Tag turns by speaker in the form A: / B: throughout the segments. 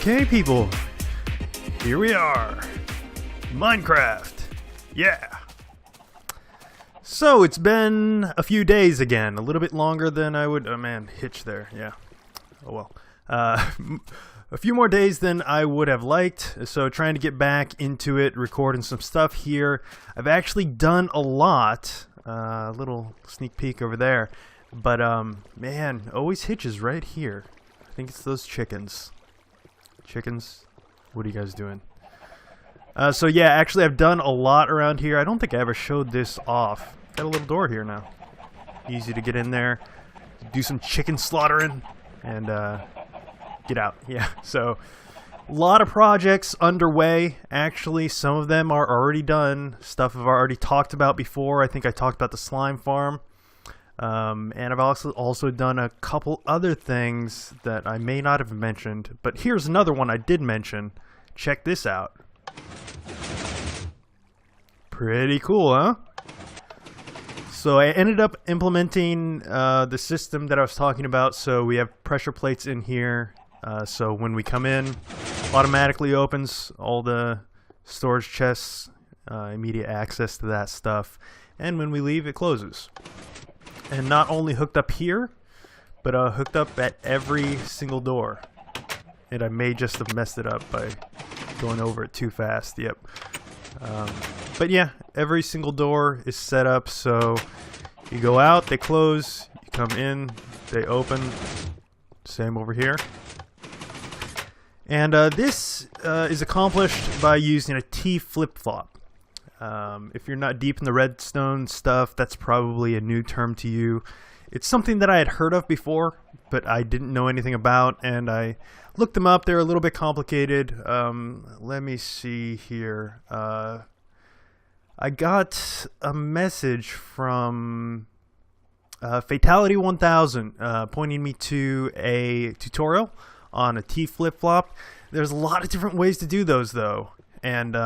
A: Okay, people, here we are. Minecraft. Yeah. So it's been a few days again, a little bit longer than I would. Oh man, hitch there. Yeah. Oh well. A few more days than I would have liked. So trying to get back into it, recording some stuff here. I've actually done a lot. A little sneak peek over there. But man, always hitches right here. I think it's those chickens. Chickens, what are you guys doing? So yeah, actually I've done a lot around here. I don't think I ever showed this off. Got a little door here now. Easy to get in there, do some chicken slaughtering, and get out. Yeah, so a lot of projects underway. Actually, some of them are already done. Stuff I've already talked about before. I think I talked about the slime farm. And I've also done a couple other things that I may not have mentioned, but here's another one I did mention. Check this out. Pretty cool, huh? So I ended up implementing the system that I was talking about. So we have pressure plates in here. So when we come in, automatically opens all the storage chests, immediate access to that stuff. And when we leave, it closes. And not only hooked up here, but hooked up at every single door. And I may just have messed it up by going over it too fast. Yep. But yeah, every single door is set up so you go out, they close, you come in, they open. Same over here. And this is accomplished by using a T flip-flop. If you're not deep in the redstone stuff, that's probably a new term to you. It's something that I had heard of before, but I didn't know anything about, and I looked them up. They're a little bit complicated. Let me see here. I got a message from Fatality 1000 pointing me to a tutorial on a T flip-flop. There's a lot of different ways to do those, though, and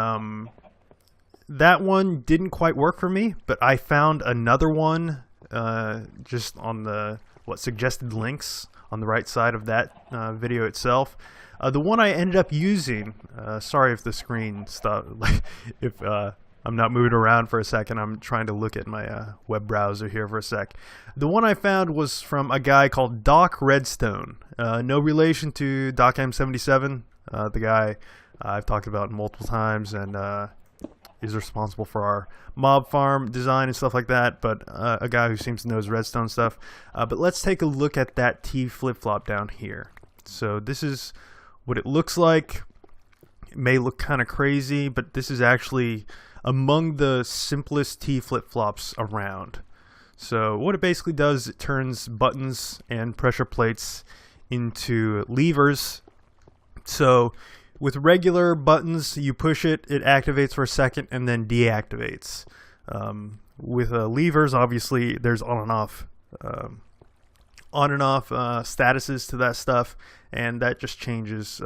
A: that one didn't quite work for me, but I found another one just on the suggested links on the right side of that video itself. The one I ended up using, sorry if the screen stopped, if I'm not moving around for a second, I'm trying to look at my web browser here for a sec. The one I found was from a guy called Doc Redstone. No relation to Doc M77, the guy I've talked about multiple times, and is responsible for our mob farm design and stuff like that, but a guy who seems to know his redstone stuff. But let's take a look at that T flip-flop down here. So this is what it looks like. It may look kind of crazy, but this is actually among the simplest T flip-flops around. So what it basically does, it turns buttons and pressure plates into levers. So with regular buttons, you push it, it activates for a second, and then deactivates. With levers, obviously, there's on and off statuses to that stuff, and that just changes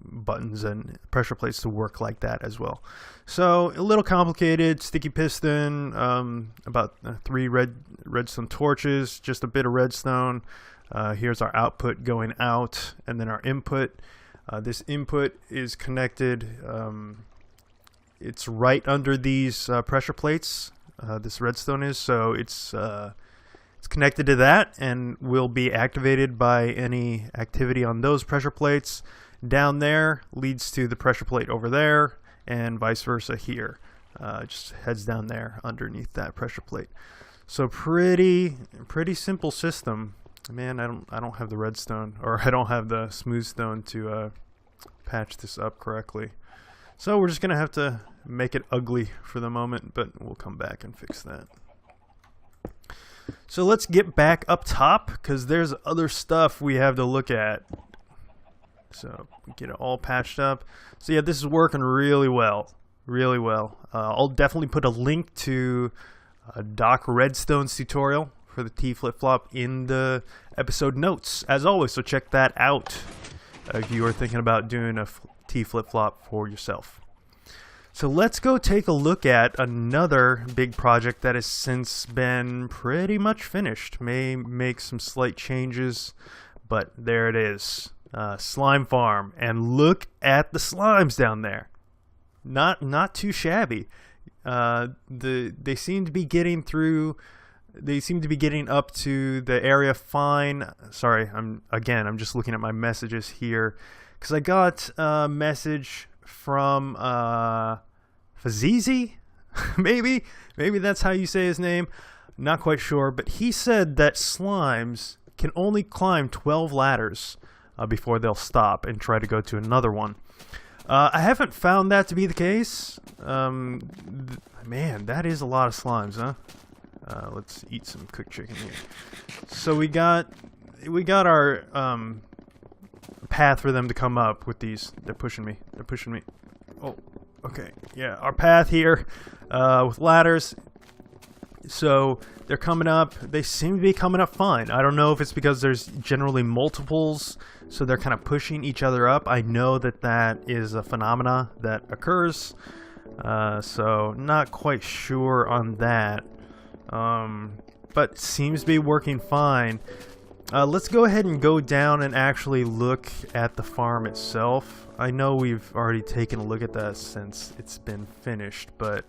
A: buttons and pressure plates to work like that as well. So a little complicated. Sticky piston, about 3 redstone torches, just a bit of redstone. Here's our output going out, and then our input. This input is connected, it's right under these pressure plates, this redstone is, so it's connected to that and will be activated by any activity on those pressure plates. Down there leads to the pressure plate over there, and vice versa here. Just heads down there underneath that pressure plate. So pretty simple system. Man, I don't have the redstone, or I don't have the smooth stone to patch this up correctly. So we're just gonna have to make it ugly for the moment, but we'll come back and fix that. So let's get back up top, because there's other stuff we have to look at. So get it all patched up. So yeah, this is working really well. Really well. I'll definitely put a link to Doc Redstone's tutorial for the T flip-flop in the episode notes, as always, so check that out if you are thinking about doing a T flip-flop for yourself. So let's go take a look at another big project that has since been pretty much finished. May make some slight changes, but there it is. slime farm, and look at the slimes down there. Not too shabby. They seem to be getting through. They seem to be getting up to the area fine. Sorry, I'm just looking at my messages here because I got a message from Fazizi. maybe that's how you say his name. Not quite sure, but he said that slimes can only climb 12 ladders before they'll stop and try to go to another one. I haven't found that to be the case. Man, that is a lot of slimes, huh? Let's eat some cooked chicken here. So we got our path for them to come up with these. They're pushing me. Oh, okay. Yeah, our path here with ladders. So they're coming up. They seem to be coming up fine. I don't know if it's because there's generally multiples, so they're kind of pushing each other up. I know that is a phenomena that occurs. So not quite sure on that. But seems to be working fine. Let's go ahead and go down and actually look at the farm itself. I know we've already taken a look at that since it's been finished, but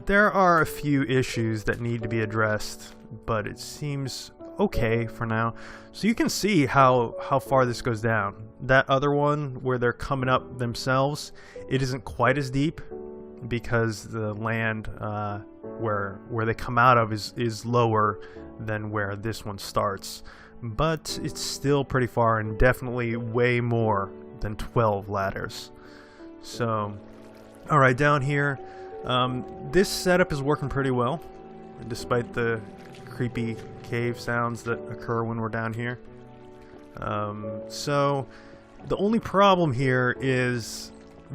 A: there are a few issues that need to be addressed, but it seems okay for now. So you can see how far this goes down. That other one where they're coming up themselves, it isn't quite as deep because the land where they come out of is lower than where this one starts, but it's still pretty far and definitely way more than 12 ladders. So alright, down here, this setup is working pretty well despite the creepy cave sounds that occur when we're down here. So the only problem here is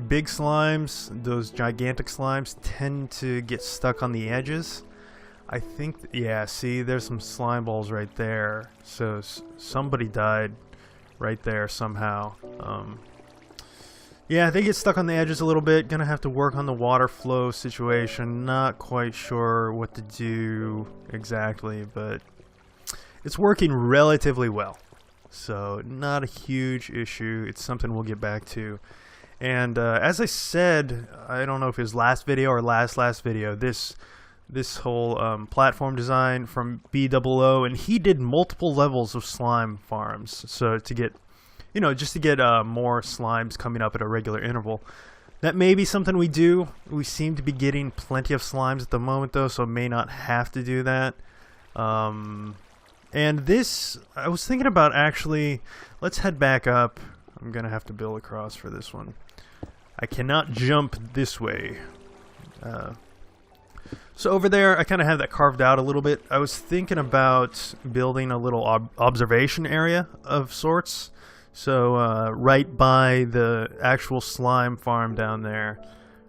A: big slimes, those gigantic slimes, tend to get stuck on the edges. I think, yeah, see, there's some slime balls right there. So somebody died right there somehow. Yeah, they get stuck on the edges a little bit. Gonna have to work on the water flow situation. Not quite sure what to do exactly, but it's working relatively well. So not a huge issue. It's something we'll get back to. And as I said, I don't know if it was last video or last video, this whole platform design from BOO, and he did multiple levels of slime farms. So to get, just to get more slimes coming up at a regular interval. That may be something we do. We seem to be getting plenty of slimes at the moment though, so may not have to do that. And this, I was thinking about actually, let's head back up. I'm gonna have to build across for this one. I cannot jump this way. So over there, I kind of have that carved out a little bit. I was thinking about building a little observation area of sorts. So right by the actual slime farm down there,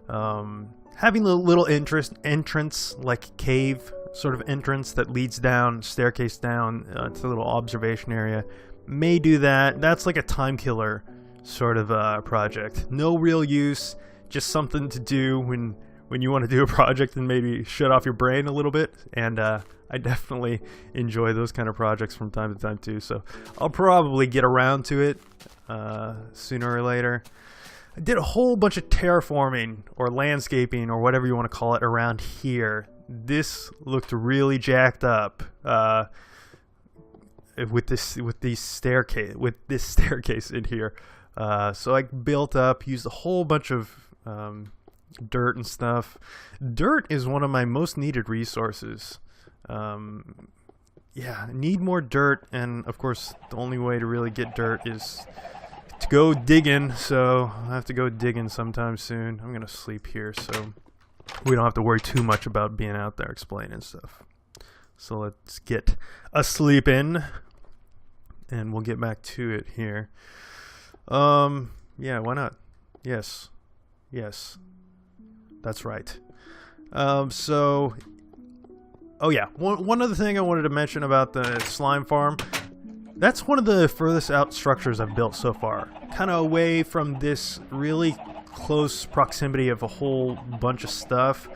A: having a little entrance, like cave sort of entrance that leads down, staircase down to the little observation area. May do that. That's like a time killer sort of project. No real use, just something to do when you want to do a project and maybe shut off your brain a little bit. And I definitely enjoy those kind of projects from time to time too. So I'll probably get around to it sooner or later. I did a whole bunch of terraforming or landscaping or whatever you want to call it around here. This looked really jacked up. With this staircase in here, so I built up, used a whole bunch of dirt and stuff. Dirt is one of my most needed resources. Yeah, need more dirt, and of course the only way to really get dirt is to go digging. So I'll have to go digging sometime soon. I'm gonna sleep here, so we don't have to worry too much about being out there explaining stuff. So let's get a sleep in. And we'll get back to it here. Yeah, why not? Yes. That's right. So, oh yeah, one other thing I wanted to mention about the slime farm. That's one of the furthest out structures I've built so far. Kind of away from this really close proximity of a whole bunch of stuff.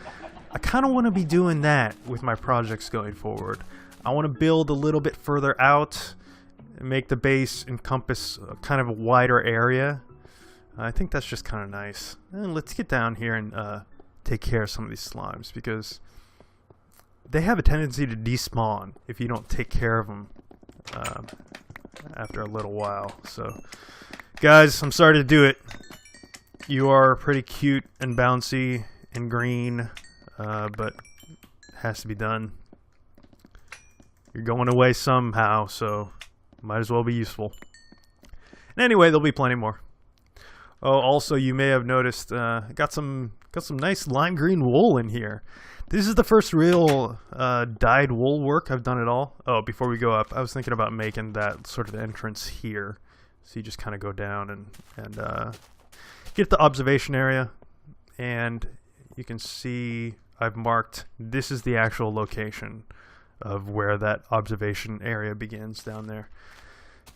A: I kind of want to be doing that with my projects going forward. I want to build a little bit further out. make the base encompass kind of a wider area. I think that's just kind of nice. And let's get down here and take care of some of these slimes, because they have a tendency to despawn if you don't take care of them after a little while. So, guys, I'm sorry to do it. You are pretty cute and bouncy and green, but it has to be done. You're going away somehow, so might as well be useful. And anyway, there'll be plenty more. Oh, also, you may have noticed, got some nice lime green wool in here. This is the first real dyed wool work I've done at all. Oh, before we go up, I was thinking about making that sort of entrance here. So you just kind of go down and get the observation area, and you can see I've marked this is the actual location of where that observation area begins down there.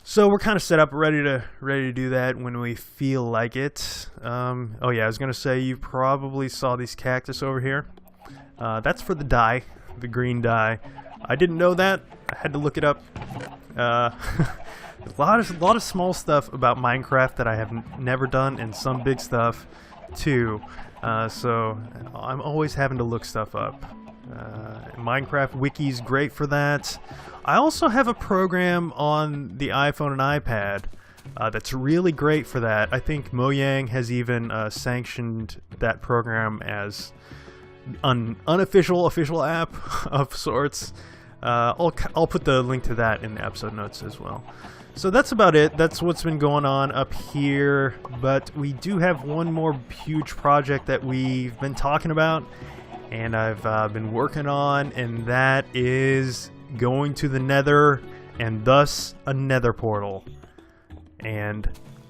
A: So we're kind of set up, ready to do that when we feel like it. Oh yeah, I was gonna say, you probably saw these cactus over here. That's for the dye, the green dye. I didn't know that. I had to look it up. A lot of small stuff about Minecraft that I have never done, and some big stuff too. So I'm always having to look stuff up. Minecraft Wiki's great for that. I also have a program on the iPhone and iPad that's really great for that. I think Mojang has even sanctioned that program as an unofficial official app of sorts. I'll put the link to that in the episode notes as well. So that's about it. That's what's been going on up here. But we do have one more huge project that we've been talking about, and I've been working on, and that is going to the Nether, and thus a Nether portal. And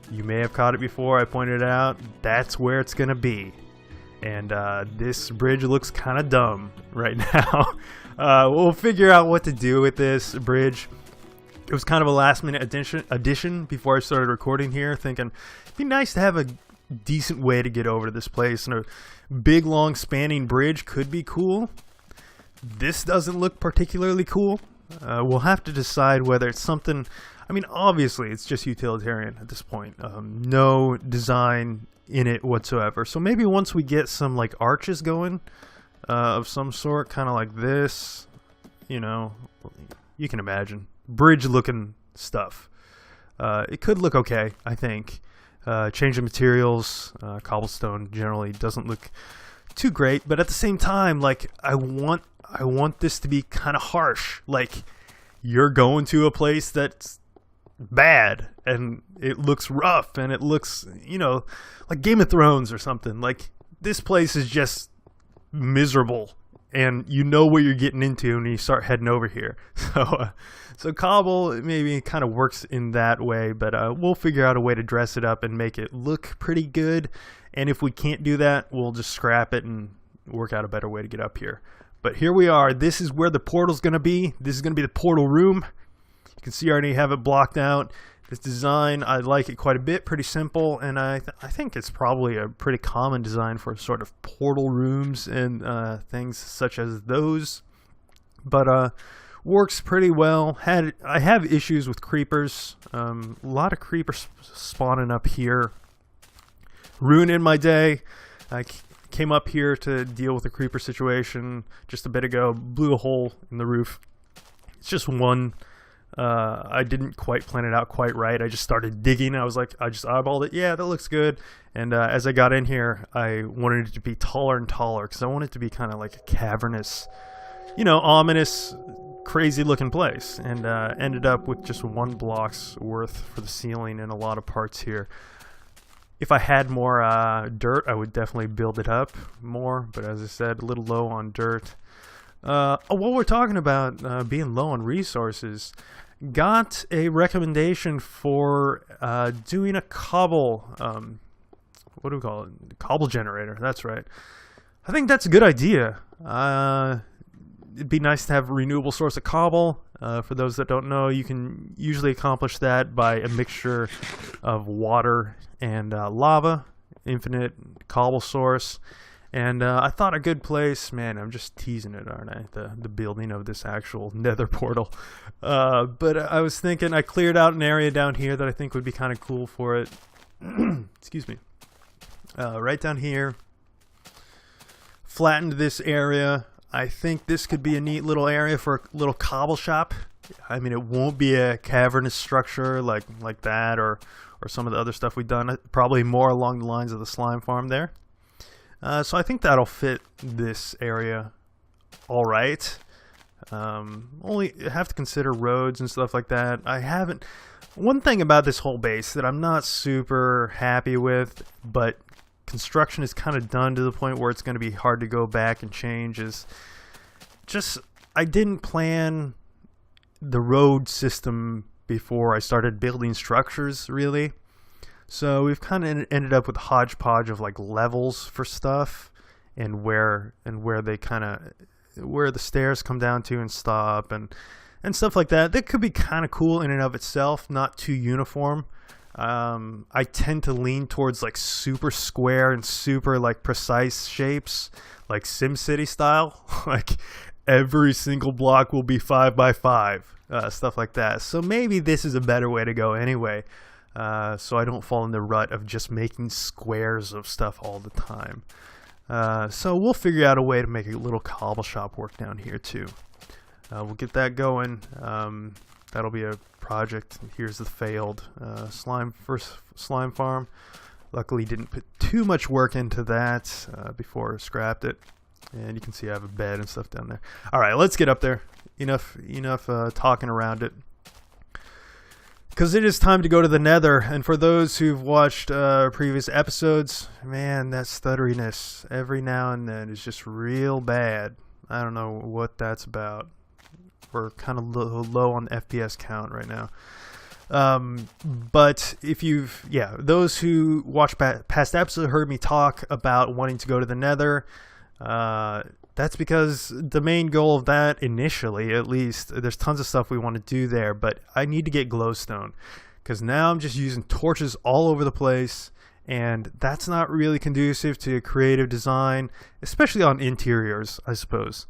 A: you may have caught it before I pointed it out. That's where it's gonna be. And this bridge looks kind of dumb right now. We'll figure out what to do with this bridge. It was kind of a last-minute addition before I started recording here, thinking it'd be nice to have a decent way to get over to this place, and a big, long, spanning bridge could be cool. This doesn't look particularly cool. We'll have to decide whether it's something... I mean, obviously, it's just utilitarian at this point. No design in it whatsoever. So maybe once we get some, like, arches going of some sort, kind of like this, you know, you can imagine. Bridge-looking stuff. It could look okay, I think. Change of materials, cobblestone generally doesn't look too great, but at the same time, like, I want this to be kind of harsh. Like, you're going to a place that's bad, and it looks rough, and it looks, you know, like Game of Thrones or something. Like, this place is just miserable, and you know what you're getting into when you start heading over here. So cobble maybe kind of works in that way, but we'll figure out a way to dress it up and make it look pretty good. And if we can't do that, we'll just scrap it and work out a better way to get up here. But here we are. This is where the portal's going to be. This is going to be the portal room. You can see I already have it blocked out. This design, I like it quite a bit. Pretty simple, and I think it's probably a pretty common design for sort of portal rooms and things such as those. But works pretty well. I have issues with creepers. A lot of creepers spawning up here, ruining my day. I came up here to deal with a creeper situation just a bit ago. Blew a hole in the roof. It's just one. I didn't quite plan it out quite right. I just started digging. I was like, I just eyeballed it. Yeah, that looks good. And as I got in here, I wanted it to be taller and taller because I wanted it to be kind of like a cavernous, you know, ominous, crazy looking place. And ended up with just 1 block's worth for the ceiling and a lot of parts here. If I had more dirt, I would definitely build it up more. But as I said, a little low on dirt. While we're talking about being low on resources, got a recommendation for doing a cobble, what do we call it? Cobble generator, that's right. I think that's a good idea. It'd be nice to have a renewable source of cobble. For those that don't know, you can usually accomplish that by a mixture of water and lava, infinite cobble source. And I thought a good place, man, I'm just teasing it, aren't I? The building of this actual nether portal. But I was thinking I cleared out an area down here that I think would be kind of cool for it. Excuse me. Right down here. Flattened this area. I think this could be a neat little area for a little cobble shop. I mean, it won't be a cavernous structure like that or some of the other stuff we've done. Probably more along the lines of the slime farm there. So I think that'll fit this area all right. Only have to consider roads and stuff like that. One thing about this whole base that I'm not super happy with, but construction is kind of done to the point where it's going to be hard to go back and change, is just I didn't plan the road system before I started building structures, really. So we've kind of ended up with a hodgepodge of like levels for stuff and where the stairs come down to and stop and stuff like that. That could be kind of cool in and of itself, not too uniform. I tend to lean towards like super square and super like precise shapes, like SimCity style. Like every single block will be 5 by 5, stuff like that. So maybe this is a better way to go anyway. So I don't fall in the rut of just making squares of stuff all the time. So we'll figure out a way to make a little cobble shop work down here too. We'll get that going. That'll be a project. Here's the failed first slime farm. Luckily didn't put too much work into that before I scrapped it. And you can see I have a bed and stuff down there. All right, let's get up there. Enough talking around it. Because it is time to go to the Nether, and for those who've watched previous episodes, man, that stutteriness every now and then is just real bad. I don't know what that's about. We're kind of low on the FPS count right now. But if those who watched past episodes heard me talk about wanting to go to the Nether. That's because the main goal of that, initially at least, there's tons of stuff we want to do there, but I need to get glowstone because now I'm just using torches all over the place, and that's not really conducive to creative design, especially on interiors, I suppose.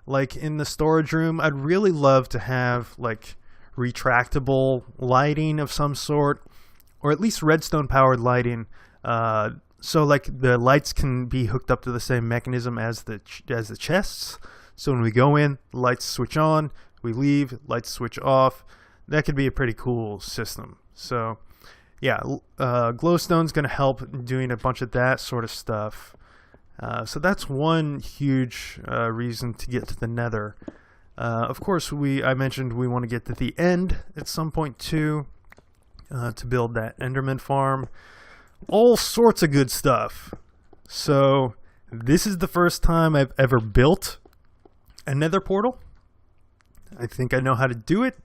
A: Like in the storage room, I'd really love to have like retractable lighting of some sort, or at least redstone powered lighting. So like the lights can be hooked up to the same mechanism as the chests. So when we go in, lights switch on. We leave, lights switch off. That could be a pretty cool system. So yeah, glowstone's going to help doing a bunch of that sort of stuff. So that's one huge reason to get to the Nether. Of course, I mentioned we want to get to the end at some point too, to build that Enderman farm. All sorts of good stuff. So this is the first time I've ever built a Nether portal. I think I know how to do it.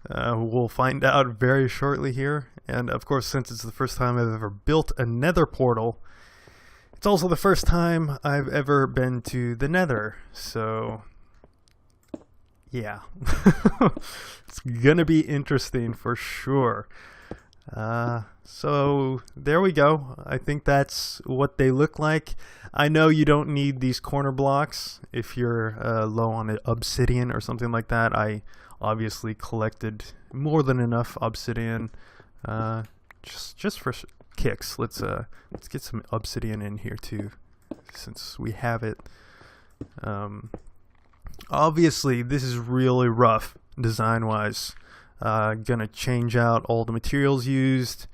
A: We'll find out very shortly here. And of course, since it's the first time I've ever built a Nether portal, it's also the first time I've ever been to the Nether. So yeah, it's gonna be interesting for sure. So there we go. I think that's what they look like. I know you don't need these corner blocks if you're low on obsidian or something like that. I obviously collected more than enough obsidian just for kicks. Let's get some obsidian in here too, since we have it. Obviously this is really rough design wise. Gonna change out all the materials used,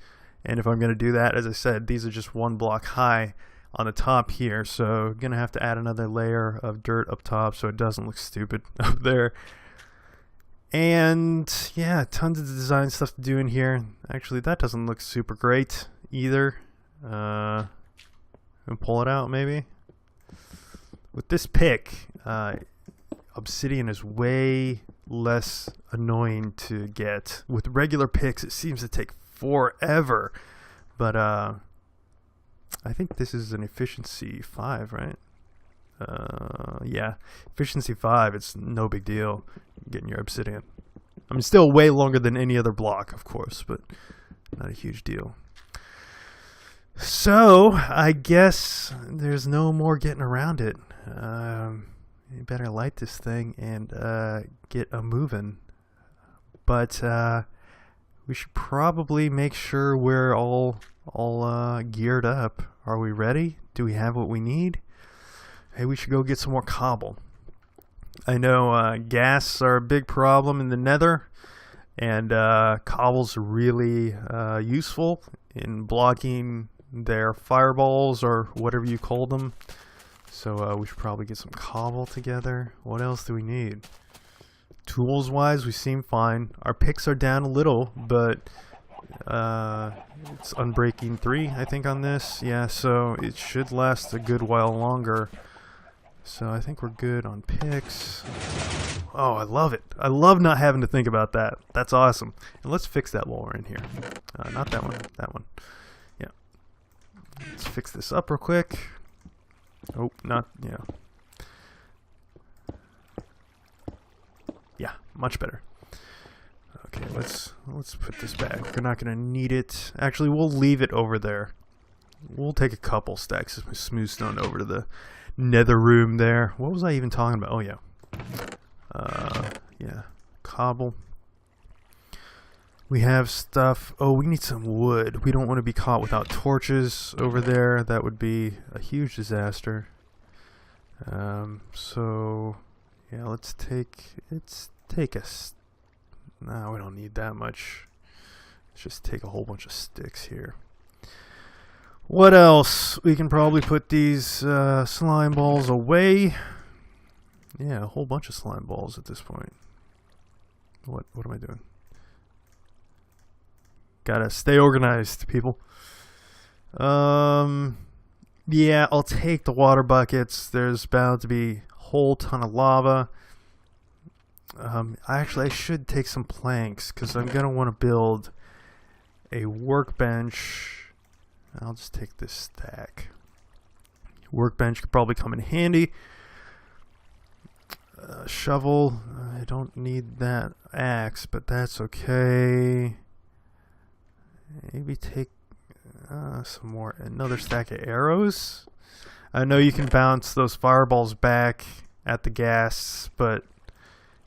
A: and if I'm gonna do that, as I said, these are just 1 block high on the top here, so gonna have to add another layer of dirt up top so it doesn't look stupid up there. And yeah, tons of design stuff to do in here. Actually, that doesn't look super great either. And pull it out maybe with this pick. Obsidian is way less annoying to get. With regular picks, it seems to take forever. But I think this is an efficiency 5, right? Yeah, efficiency 5. It's no big deal getting your obsidian. I mean, still way longer than any other block, of course, but not a huge deal. So, I guess there's no more getting around it. You better light this thing and get a moving. But we should probably make sure we're all geared up. Are we ready? Do we have what we need? Hey, we should go get some more cobble. I know gas are a big problem in the Nether, and cobble's really useful in blocking their fireballs or whatever you call them. So we should probably get some cobble together. What else do we need? Tools wise, we seem fine. Our picks are down a little, but it's unbreaking 3, I think, on this. Yeah, so it should last a good while longer. So I think we're good on picks. Oh, I love it. I love not having to think about that. That's awesome. And let's fix that while we're in here. Not that one. That one. Yeah. Let's fix this up real quick. Oh, not, yeah. Yeah, much better. Okay, let's put this back. We're not gonna need it. Actually, we'll leave it over there. We'll take a couple stacks of smooth stone over to the Nether room there. What was I even talking about? Oh yeah. Yeah. Cobble. We have stuff. Oh, we need some wood. We don't want to be caught without torches over there. That would be a huge disaster. So yeah, let's take us. No, we don't need that much. Let's just take a whole bunch of sticks here. What else? We can probably put these slime balls away. Yeah, a whole bunch of slime balls at this point. What am I doing? Gotta stay organized, people. Yeah, I'll take the water buckets. There's bound to be a whole ton of lava. Actually, I should take some planks because I'm gonna want to build a workbench. I'll just take this stack. Workbench could probably come in handy. Shovel. I don't need that axe, but that's okay. Maybe take some more. Another stack of arrows. I know you can bounce those fireballs back at the gas, but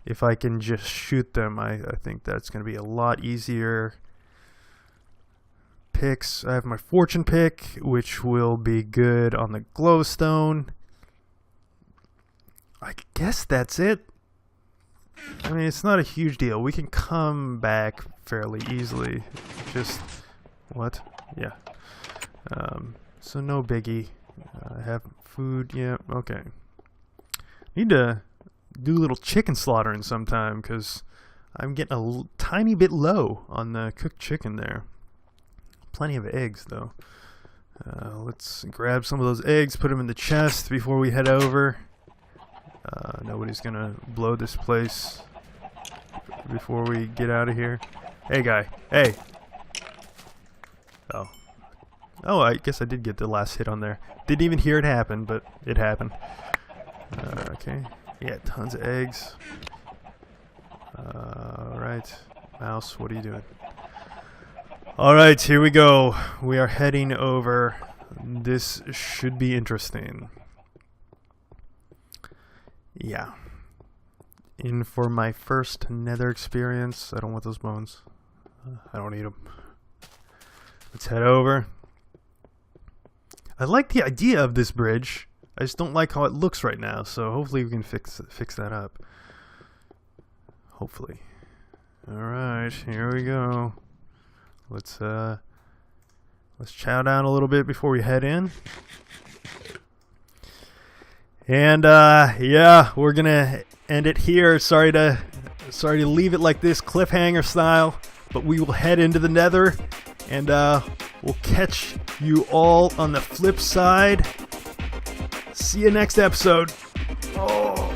A: if I can just shoot them, I think that's going to be a lot easier. Picks. I have my fortune pick, which will be good on the glowstone. I guess that's it. I mean, it's not a huge deal. We can come back fairly easily. Just what? Yeah. So no biggie. I have food. Yeah. Okay. Need to do a little chicken slaughtering sometime because I'm getting a tiny bit low on the cooked chicken there. Plenty of eggs though. Let's grab some of those eggs, put them in the chest before we head over. Nobody's gonna blow this place before we get out of here. Hey guy, hey. Oh, I guess I did get the last hit on there. Didn't even hear it happen, but it happened. Okay. Yeah, tons of eggs. Alright. Mouse, what are you doing? Alright, here we go. We are heading over. This should be interesting. Yeah. In for my first Nether experience. I don't want those bones. I don't need them. Let's head over. I like the idea of this bridge. I just don't like how it looks right now, so hopefully we can fix that up. Hopefully. Alright, here we go. Let's chow down a little bit before we head in. And yeah, we're gonna end it here. Sorry to leave it like this, cliffhanger style, but we will head into the Nether, and we'll catch you all on the flip side. See you next episode. Oh.